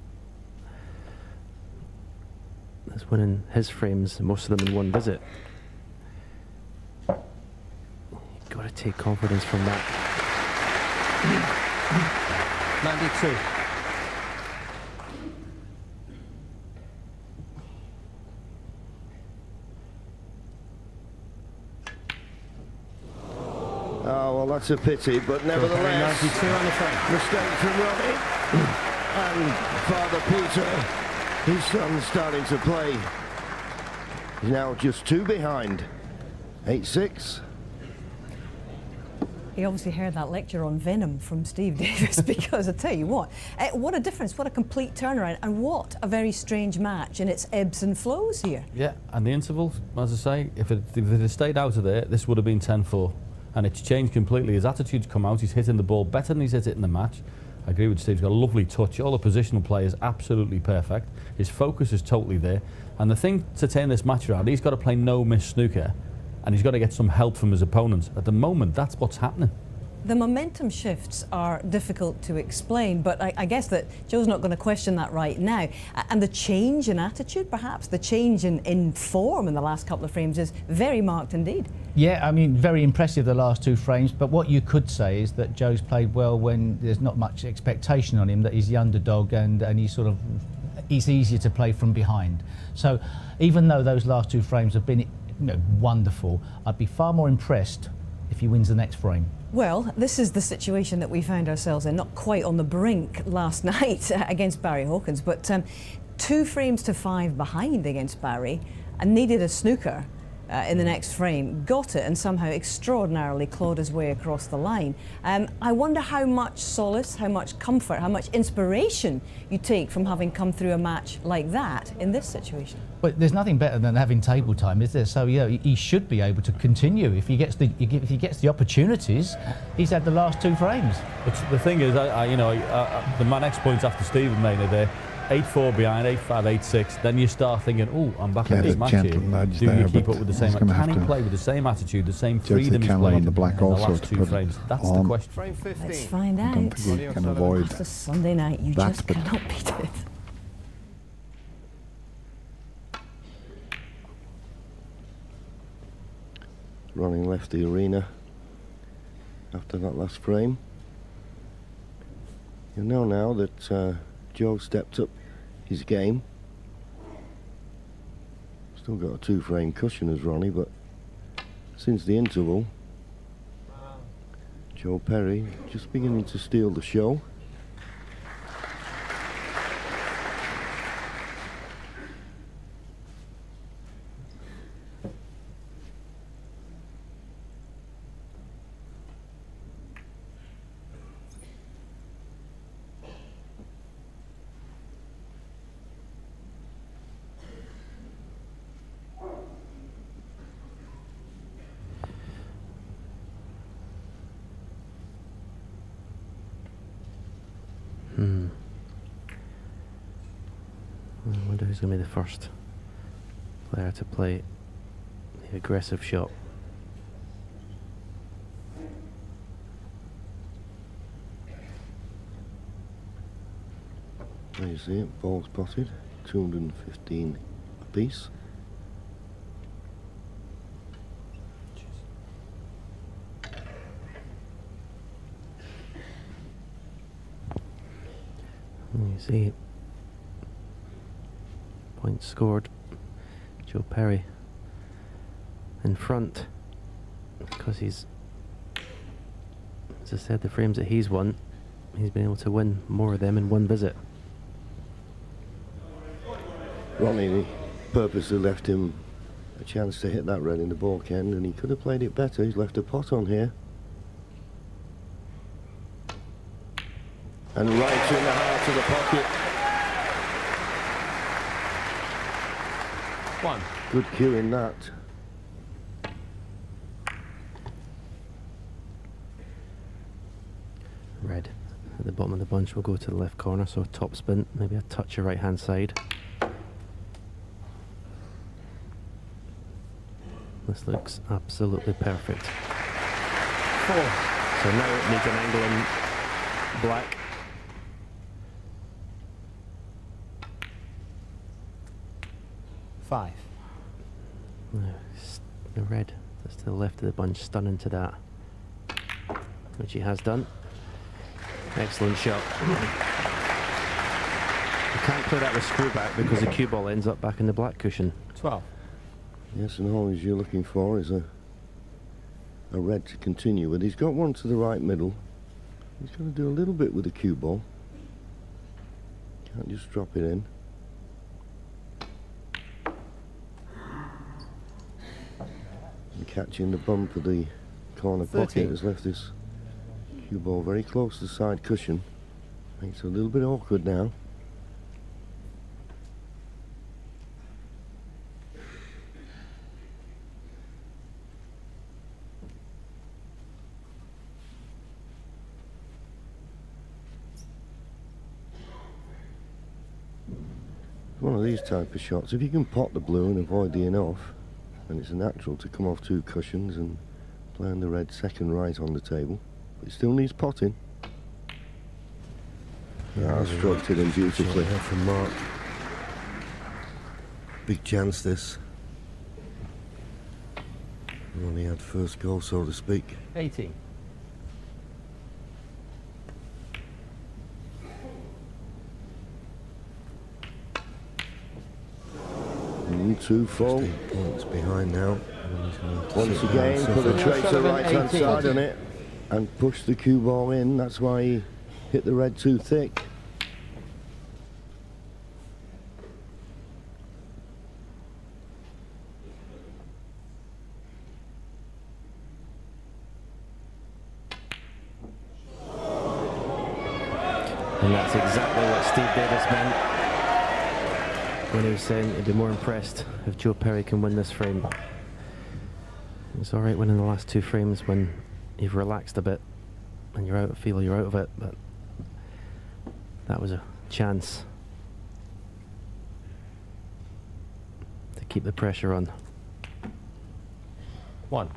that's winning his frames, most of them in one visit. You've got to take confidence from that. 92. Oh, well, that's a pity, but nevertheless, 92 on the front. mistake from Ronnie. And Father Peter, his son's starting to play. He's now just 2 behind. 8-6. He obviously heard that lecture on venom from Steve Davis, because I tell you what a difference, what a complete turnaround, and what a very strange match in its ebbs and flows here. Yeah, and the interval, as I say, if it had stayed out of there, this would have been 10-4. And it's changed completely. His attitude's come out. He's hitting the ball better than he's hit it in the match. I agree with Steve. He's got a lovely touch. All the positional play is absolutely perfect. His focus is totally there. And the thing to turn this match around, he's got to play no-miss snooker, and he's got to get some help from his opponents. At the moment, that's what's happening. The momentum shifts are difficult to explain, but I guess that Joe's not going to question that right now. And the change in attitude, perhaps, the change in form in the last couple of frames is very marked indeed. Yeah, I mean, very impressive the last 2 frames, but what you could say is that Joe's played well when there's not much expectation on him, that he's the underdog, and he's easier to play from behind. So even though those last 2 frames have been wonderful, I'd be far more impressed if he wins the next frame. Well, this is the situation that we found ourselves in, not quite on the brink last night against Barry Hawkins, but 2 frames to 5 behind against Barry, and needed a snooker in the next frame, got it, and somehow extraordinarily clawed his way across the line. I wonder how much solace, how much comfort, how much inspiration you take from having come through a match like that in this situation. But there's nothing better than having table time, is there? So yeah, he should be able to continue if he gets the opportunities. He's had the last 2 frames. But the thing is, my next points after Stephen made it there. 8-4 behind, 8-5, 8-6. Then you start thinking, oh, I'm back in this match here. Do you keep up with the same? Can he play with the same attitude, the same freedom he's played in the last 2 frames? That's the question. Frame 15. Let's find out. I don't think he can avoid After Sunday night, you that, just cannot beat it. Ronnie left the arena after that last frame. You know now that Joe stepped up his game. Still got a 2-frame cushion as Ronnie, but since the interval, Joe Perry just beginning to steal the show. I wonder who's going to be the first player to play the aggressive shot. There you see it, ball spotted, 215 apiece. You see, points scored. Joe Perry in front because he's, as I said, the frames that he's won, he's been able to win more of them in one visit. Ronnie purposely left him a chance to hit that red in the baulk end, and he could have played it better. He's left a pot on here. And right in the heart of the pocket. 1. Good cue in that. Red. at the bottom of the bunch will go to the left corner, so a top spin, maybe a touch of right hand side. This looks absolutely perfect. 4. So now it needs an angle in black. 5. No, the red that's to the left of the bunch, stunning to that, which he has done. Excellent shot. You can't play that with screw back because the cue ball ends up back in the black cushion. 12. Yes, and all you're looking for is a red to continue with. He's got one to the right middle. He's going to do a little bit with the cue ball. Can't just drop it in. And catching the bump of the corner 13. pocket has left this cue ball very close to the side cushion. Makes it a little bit awkward now. One of these type of shots, if you can pot the blue and avoid the in-off, then it's a natural to come off 2 cushions and play on the red second right on the table. But it still needs potting. Ah, stroked it in beautifully. From Mark. Big chance this. Only had first goal, so to speak. 18. Two full. 16 points behind now. Once again, put a tracer right hand side on it and push the cue ball in. That's why he hit the red too thick. And that's exactly what Steve Davis meant when he was saying he'd be more impressed if Joe Perry can win this frame. It's alright winning the last 2 frames when you've relaxed a bit and you're out of feel, you're out of it, but that was a chance to keep the pressure on. 1.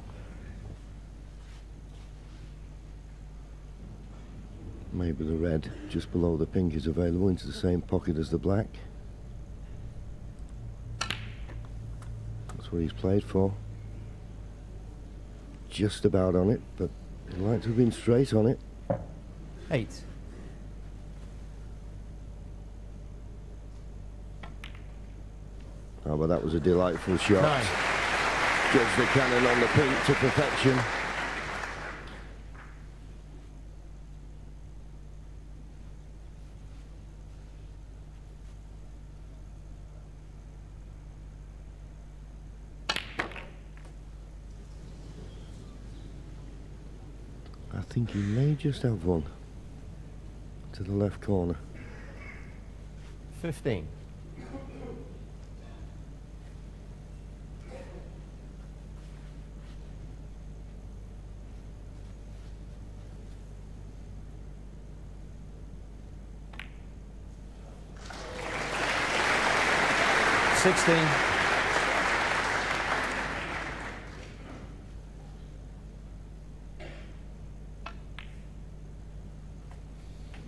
Maybe the red just below the pink is available into the same pocket as the black. That's what he's played for. Just about on it, but he'd like to have been straight on it. 8. Oh, but that was a delightful shot. 9. Judge the cannon on the pink to perfection. I think he may just have one to the left corner. 15.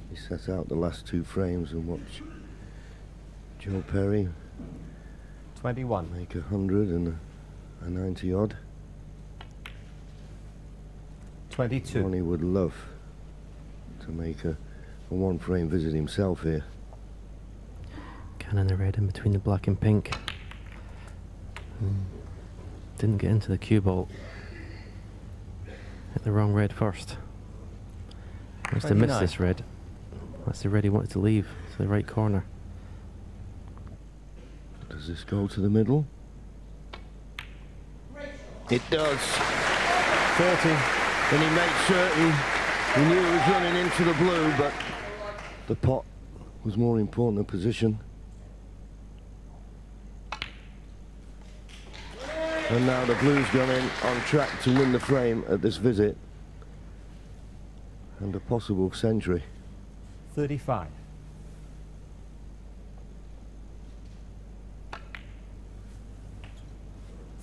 He sets out the last 2 frames and watch Joe Perry 21. make 100 and a 90 odd. 22. Ronnie would love to make a 1 frame visit himself here. Cannon the red in between the black and pink. Didn't get into the cue ball. Hit the wrong red first. Must have missed this red. That's the red he wanted to leave, to the right corner. Does this go to the middle? It does. 30. And he made certain he knew he was running into the blue, but the pot was more important than position. And now the blue's gone in on track to win the frame at this visit. And a possible century. 35.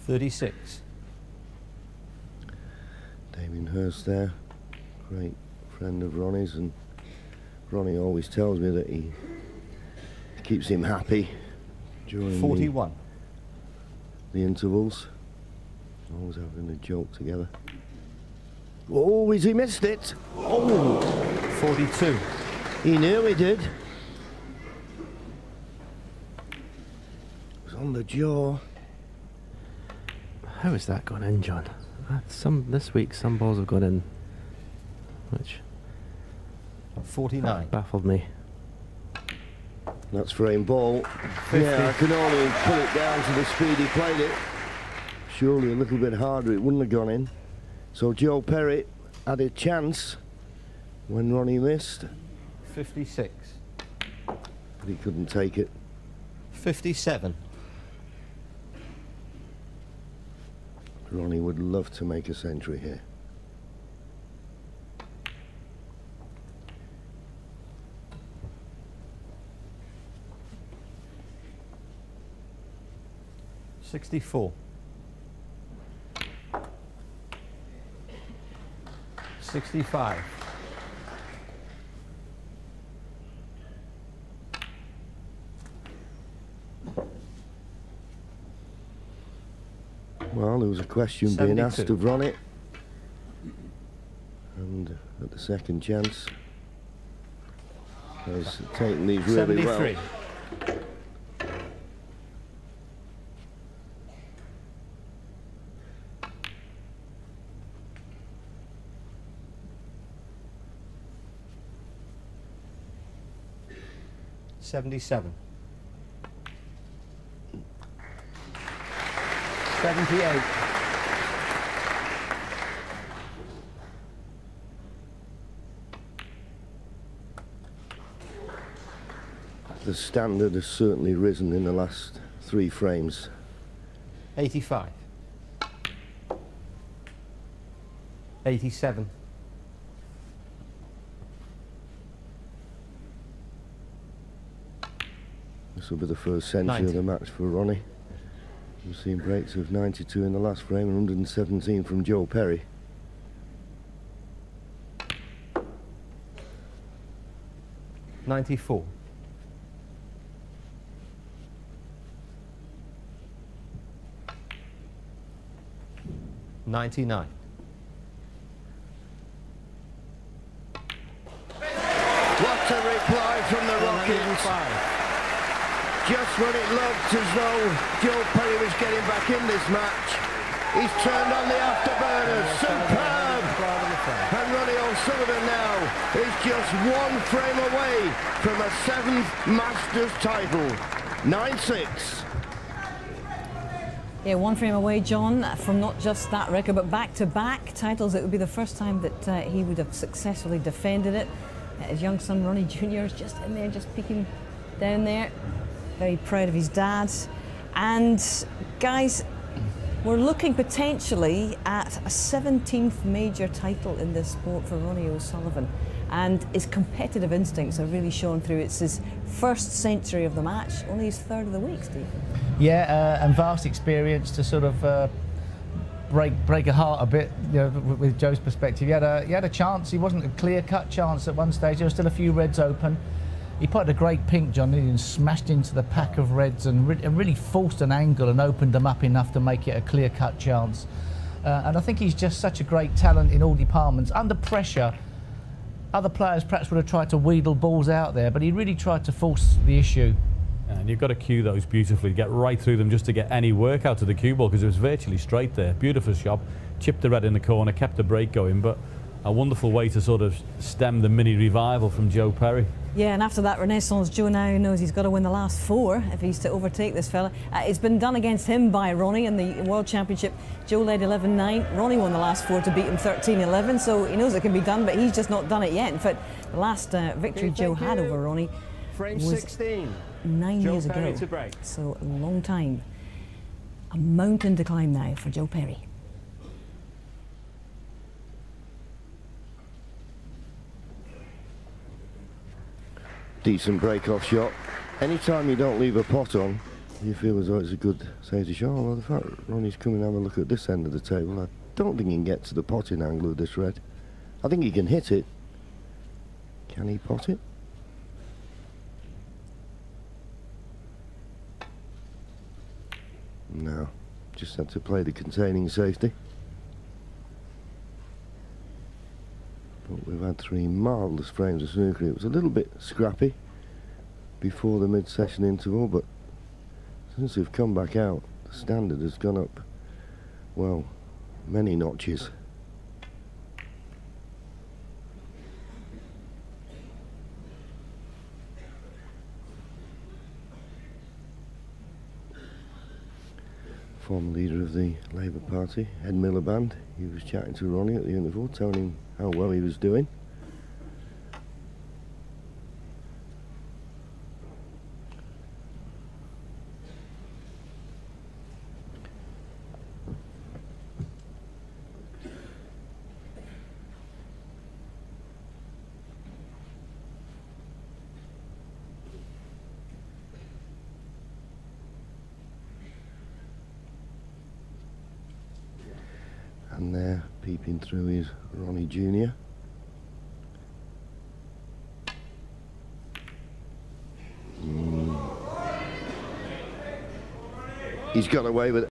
36. Damien Hirst there, great friend of Ronnie's, and Ronnie always tells me that he keeps him happy during 41. The intervals. Always having a joke together. Oh, he missed it. Oh, 42. He nearly did. It was on the jaw. How is that gone in, John? This week some balls have gone in, which 49 baffled me. That's frame ball. 50. Yeah, I can only put it down to the speed he played it. Surely a little bit harder it wouldn't have gone in. So Joe Perry had a chance when Ronnie missed. 56. But he couldn't take it. 57. Ronnie would love to make a century here. $64. 65. Well, there was a question 72. being asked of Ronnie. And at the second chance, has taken these really 73. well. $77. 78. The standard has certainly risen in the last 3 frames. 85. 87. This will be the first century 90. of the match for Ronnie. We've seen breaks of 92 in the last frame and 117 from Joe Perry. $94. 99. What a reply from the Rockets. Just when it looked as though Joe Perry was getting back in this match, he's turned on the afterburners. Superb! And Ronnie O'Sullivan now is just 1 frame away from a 7th Masters title. 9-6. Yeah, 1 frame away, John, from not just that record, but back-to-back titles. It would be the first time that he would have successfully defended it. His young son, Ronnie Jr., is just in there, just peeking down there. Very proud of his dad. And, guys, we're looking potentially at a 17th major title in this sport for Ronnie O'Sullivan. And his competitive instincts are really showing through. It's his first century of the match, only his 3rd of the week, Steve. Yeah, and vast experience to sort of break a heart a bit, you know, with Joe's perspective. He had a chance. He wasn't a clear-cut chance at one stage. There were still a few reds open. He put a great pink, John, and smashed into the pack of reds and really forced an angle and opened them up enough to make it a clear-cut chance. And I think he's just such a great talent in all departments. Under pressure, other players perhaps would have tried to wheedle balls out there, but he really tried to force the issue. And you've got to cue those beautifully, get right through them just to get any work out of the cue ball, because it was virtually straight there. Beautiful shot, chipped the red in the corner, kept the break going, but a wonderful way to sort of stem the mini revival from Joe Perry. Yeah, and after that Renaissance, Joe now knows he's got to win the last 4 if he's to overtake this fella. It's been done against him by Ronnie in the World Championship. Joe led 11-9. Ronnie won the last 4 to beat him 13-11, so he knows it can be done, but he's just not done it yet. In fact, the last victory Joe had over Ronnie Frame was 16. 9 Joe years Perry ago. to break. So a long time. A mountain to climb now for Joe Perry. Decent break-off shot. Anytime you don't leave a pot on, you feel as though it's a good safety shot. Although the fact Ronnie's come and have a look at this end of the table, I don't think he can get to the potting angle of this red. I think he can hit it. Can he pot it? No, just had to play the containing safety. But we've had 3 marvellous frames of snooker. It was a little bit scrappy before the mid-session interval, but since we've come back out, the standard has gone up, well, many notches. Former leader of the Labour Party, Ed Miliband, he was chatting to Ronnie at the interval, telling him how well he was doing. And there, peeping through, is Ronnie Jr. He's got away with it.